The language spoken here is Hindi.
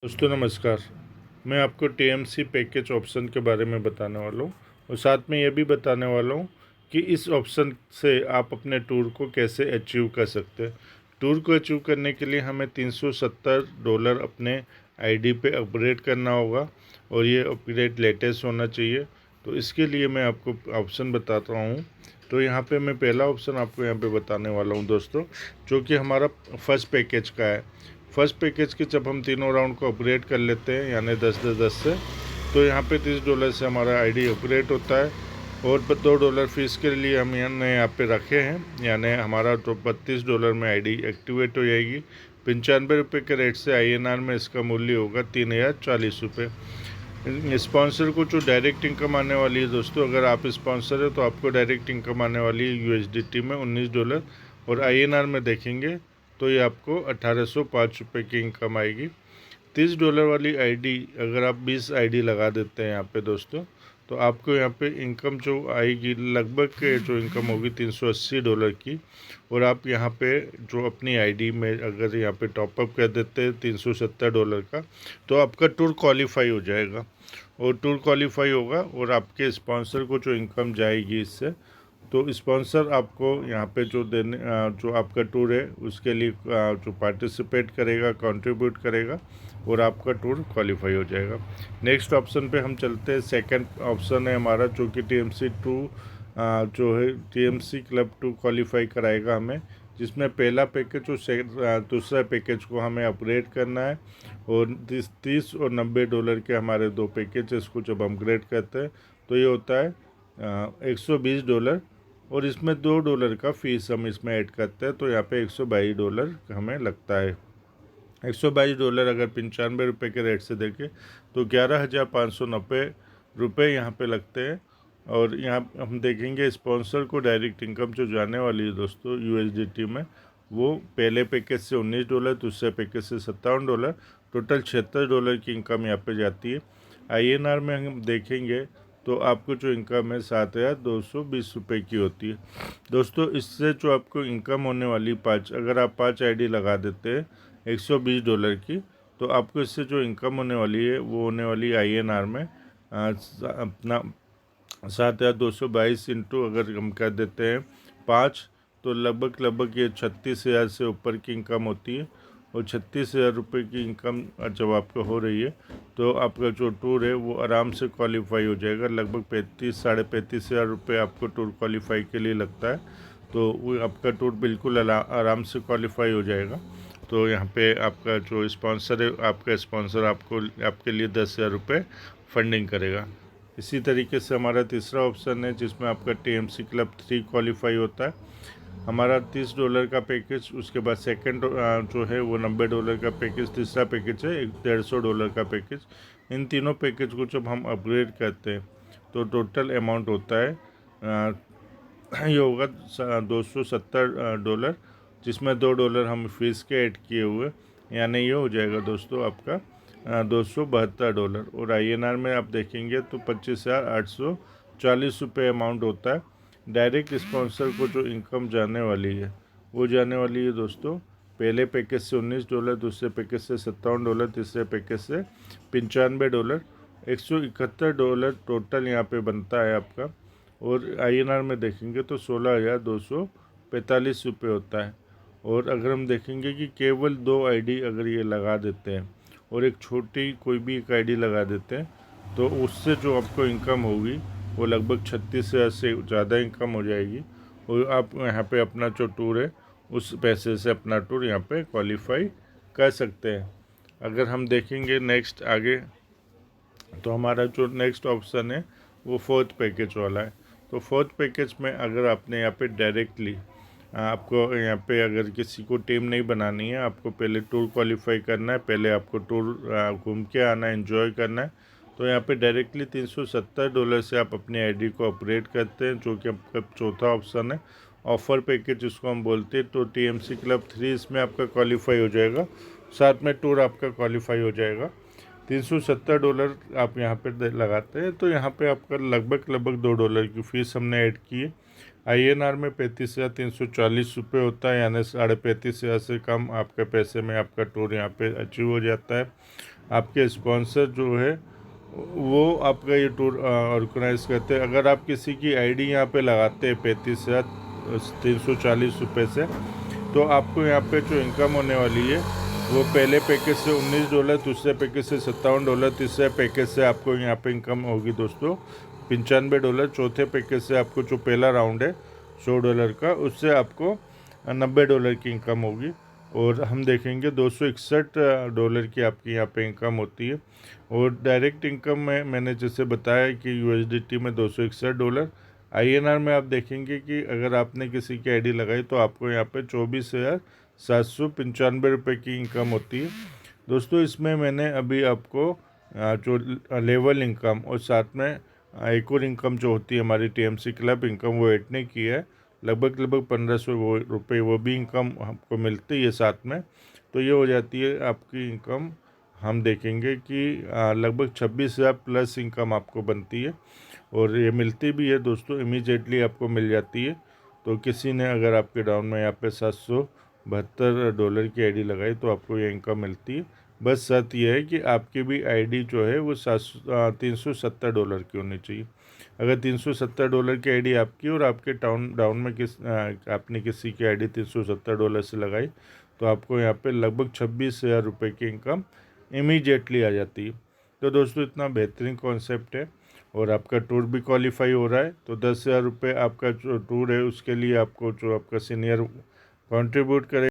दोस्तों नमस्कार। मैं आपको टीएमसी पैकेज ऑप्शन के बारे में बताने वाला हूँ और साथ में ये भी बताने वाला हूँ कि इस ऑप्शन से आप अपने टूर को कैसे अचीव कर सकते हैं। टूर को अचीव करने के लिए हमें $370 अपने आईडी पे अपग्रेड करना होगा और ये अपग्रेड लेटेस्ट होना चाहिए। तो इसके लिए मैं आपको ऑप्शन बताता हूँ। तो यहाँ पे मैं पहला ऑप्शन आपको यहाँ पे बताने वाला हूँ दोस्तों, जो कि हमारा फर्स्ट पैकेज का है। फर्स्ट पैकेज के जब हम तीनों राउंड को अपग्रेड कर लेते हैं यानी 10-10-10 से, तो यहाँ पे $30 से हमारा आईडी अपग्रेड होता है और $2 फीस के लिए हम यहाँ पे रखे हैं, यानी हमारा तो $32 में आईडी एक्टिवेट हो जाएगी। ₹95 के रेट से INR में इसका मूल्य होगा ₹3040। स्पॉन्सर को जो डायरेक्ट इनकम आने वाली है दोस्तों, अगर आप स्पॉन्सर है तो आपको डायरेक्ट इनकम आने वाली है USDT में $19 और INR में देखेंगे तो ये आपको ₹1805 की इनकम आएगी। $30 वाली आईडी अगर आप 20 आईडी लगा देते हैं यहाँ पे दोस्तों, तो आपको यहाँ पे इनकम जो आएगी लगभग के जो इनकम होगी $380 की। और आप यहाँ पे जो अपनी आईडी में अगर यहाँ पे टॉपअप कर देते हैं $370 का, तो आपका टूर क्वालिफाई हो जाएगा और टूर क्वालिफाई होगा और आपके स्पॉन्सर को जो इनकम जाएगी इससे, तो स्पॉन्सर आपको यहाँ पे जो आपका टूर है उसके लिए जो पार्टिसिपेट करेगा, कंट्रीब्यूट करेगा और आपका टूर क्वालिफाई हो जाएगा। नेक्स्ट ऑप्शन पे हम चलते हैं। सेकंड ऑप्शन है हमारा जो कि TMC2 जो है TMC क्लब 2 क्वालिफाई कराएगा हमें, जिसमें पहला पैकेज और दूसरा पैकेज को हमें अपग्रेड करना है और 30 और $90 के हमारे दो पैकेज इसको जब अपग्रेड करते हैं तो ये होता है $120 और इसमें $2 का फ़ीस हम इसमें ऐड करते हैं, तो यहाँ पे $122 हमें लगता है। $122 अगर ₹95 के रेट से देखें तो ₹11,590 यहाँ पे लगते हैं। और यहाँ हम देखेंगे स्पॉन्सर को डायरेक्ट इनकम जो जाने वाली है दोस्तों USDT में, वो पहले पैकेज से $19, दूसरे पैकेज से $57, टोटल $76 की इनकम यहाँ पे जाती है। INR में हम देखेंगे तो आपको जो इनकम है ₹7,220 की होती है दोस्तों। इससे जो आपको इनकम होने वाली अगर आप 5 आईडी लगा देते हैं $120 की, तो आपको इससे जो इनकम होने वाली है वो होने वाली INR में अपना 7,222 इंटू अगर हम कर देते हैं 5, तो लगभग ये 36,000 से ऊपर की इनकम होती है। और ₹36,000 की इनकम जब आपको हो रही है तो आपका जो टूर है वो आराम से क्वालिफाई हो जाएगा। लगभग 35,000-35,500 आपको टूर क्वालिफाई के लिए लगता है, तो वो आपका टूर बिल्कुल आराम से क्वालिफाई हो जाएगा। तो यहाँ पे आपका जो स्पॉन्सर है, आपका स्पॉन्सर आपके लिए ₹10,000 फंडिंग करेगा। इसी तरीके से हमारा तीसरा ऑप्शन है जिसमें आपका TMC क्लब 3 क्वालिफाई होता है। हमारा $30 का पैकेज, उसके बाद सेकंड जो है वो $90 का पैकेज, तीसरा पैकेज है $150 का पैकेज। इन तीनों पैकेज को जब हम अपग्रेड करते हैं तो टोटल अमाउंट होता है ये होगा $270, जिसमें $2 हम फीस के ऐड किए हुए, यानी ये हो जाएगा दोस्तों आपका $272। और INR में आप देखेंगे तो $25,840 अमाउंट होता है। डायरेक्ट स्पॉन्सर को जो इनकम जाने वाली है वो जाने वाली है दोस्तों पहले पैकेज से $19, दूसरे पैकेज से $57, तीसरे पैकेज से $95, $171 टोटल यहाँ पे बनता है आपका। और INR में देखेंगे तो $16,245 होता है। और अगर हम देखेंगे कि केवल 2 आईडी अगर ये लगा देते हैं और एक छोटी कोई भी एक आईडी लगा देते हैं, तो उससे जो आपको इनकम होगी वो लगभग 36,000 से ज़्यादा इनकम हो जाएगी और आप यहाँ पे अपना जो टूर है उस पैसे से अपना टूर यहाँ पे क्वालिफाई कर सकते हैं। अगर हम देखेंगे नेक्स्ट आगे, तो हमारा जो नेक्स्ट ऑप्शन है वो फोर्थ पैकेज वाला है। तो फोर्थ पैकेज में अगर आपने यहाँ पे डायरेक्टली आपको यहाँ पे अगर किसी को टीम नहीं बनानी है, आपको पहले टूर क्वालिफाई करना है, पहले आपको टूर घूम के आना है, एंजॉय करना है, तो यहाँ पे डायरेक्टली $370 से आप अपनी आईडी को अपग्रेड करते हैं, जो कि आपका चौथा ऑप्शन है ऑफ़र पैकेज जिसको हम बोलते हैं। तो TMC क्लब 3 इसमें आपका क्वालिफाई हो जाएगा, साथ में टूर आपका क्वालिफाई हो जाएगा। $370 आप यहाँ पे लगाते हैं तो यहाँ पे आपका लगभग $2 की फ़ीस हमने ऐड की है। INR में $35,340 होता है, यानी 35,500 से कम आपके पैसे में आपका टूर यहाँ पे अचीव हो जाता है। आपके स्पॉन्सर जो है वो आपका ये टूर ऑर्गेनाइज करते हैं। अगर आप किसी की आईडी यहाँ पे लगाते हैं 35,340 रुपये से, तो आपको यहाँ पे जो इनकम होने वाली है वो पहले पैकेज से $19, दूसरे पैकेज से $57, तीसरे पैकेज से आपको यहाँ पे इनकम होगी दोस्तों $95, चौथे पैकेज से आपको जो पहला राउंड है $100 का, उससे आपको $90 की इनकम होगी। और हम देखेंगे $261 की आपकी यहाँ पे इनकम होती है। और डायरेक्ट इनकम में मैंने जैसे बताया कि यूएसडीटी में $261, आईएनआर में आप देखेंगे कि अगर आपने किसी की आईडी लगाई तो आपको यहाँ पे 24,795 रुपये की इनकम होती है दोस्तों। इसमें मैंने अभी आपको जो लेवल इनकम और साथ में एक और इनकम जो होती है हमारी टीएमसी क्लब इनकम, वो ऐड नहीं की है। लगभग 1,500 रुपये वो भी इनकम हमको मिलती है साथ में। तो ये हो जाती है आपकी इनकम। हम देखेंगे कि लगभग 26,000 प्लस इनकम आपको बनती है और ये मिलती भी है दोस्तों, इमीडिएटली आपको मिल जाती है। तो किसी ने अगर आपके डाउन में यहाँ पे $772 की आईडी लगाई तो आपको ये इनकम मिलती है। बस शर्त यह है कि आपकी भी आईडी जो है वो $370 की होनी चाहिए। अगर $370 की आईडी आपकी और आपके डाउन में आपने किसी की आईडी $370 से लगाई तो आपको यहाँ पे लगभग 26,000 रुपये की इनकम इमीडिएटली आ जाती है। तो दोस्तों इतना बेहतरीन कॉन्सेप्ट है और आपका टूर भी क्वालिफाई हो रहा है। तो 10,000 रुपये आपका जो टूर है उसके लिए आपको जो आपका सीनियर कंट्रीब्यूट करे